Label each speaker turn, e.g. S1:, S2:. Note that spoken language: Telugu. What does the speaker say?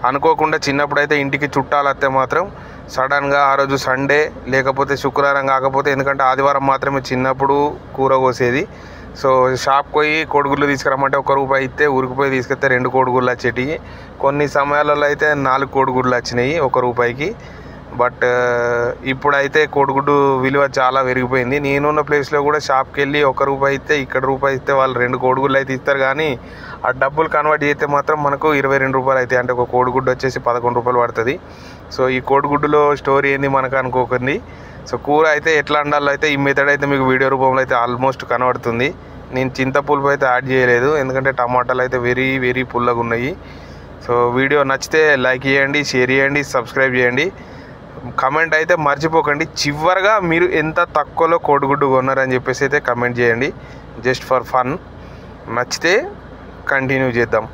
S1: అనుకోకుండా చిన్నప్పుడైతే ఇంటికి చుట్టాలు వస్తే మాత్రం సడన్గా ఆ రోజు సండే లేకపోతే శుక్రవారం కాకపోతే, ఎందుకంటే ఆదివారం మాత్రమే చిన్నప్పుడు కూర కోసేది. సో షాప్కి పోయి కోడిగుడ్లు తీసుకురమ్మంటే ₹1 ఇస్తే ఉరికిపోయి తీసుకొస్తే 2 కోడిగుడ్లు వచ్చేటివి. కొన్ని సమయాలలో అయితే 4 కోడిగుడ్లు వచ్చినాయి ₹1కి. బట్ ఇప్పుడైతే కోడిగుడ్డు విలువ చాలా పెరిగిపోయింది. నేనున్న ప్లేస్లో కూడా షాప్కి వెళ్ళి ₹1 ఇస్తే ఇక్కడ ₹1 ఇస్తే వాళ్ళు 2 కోడిగుడ్లు అయితే ఇస్తారు. కానీ ఆ డబ్బులు కన్వర్ట్ చేస్తే మాత్రం మనకు ₹22 అవుతాయి. అంటే ఒక కోడిగుడ్డు వచ్చేసి ₹11 పడుతుంది. సో ఈ కోడిగుడ్డులో స్టోరీ ఏంది మనకు అనుకోకండి. సో కూర అయితే ఎట్లా వండాలో అయితే ఈ మెథడ్ అయితే మీకు వీడియో రూపంలో అయితే ఆల్మోస్ట్ కనబడుతుంది. నేను చింతపులుపు అయితే యాడ్ చేయలేదు, ఎందుకంటే టమాటాలు అయితే వెరీ వెరీ పుల్లగా ఉన్నాయి. సో వీడియో నచ్చితే లైక్ చేయండి, షేర్ చేయండి, సబ్స్క్రైబ్ చేయండి. కమెంట్ అయితే మర్చిపోకండి. చివరిగా మీరు ఎంత తక్కువలో కోడిగుడ్డు కొన్నారని చెప్పేసి అయితే కమెంట్ చేయండి, జస్ట్ ఫర్ ఫన్. నచ్చితే కంటిన్యూ చేద్దాం.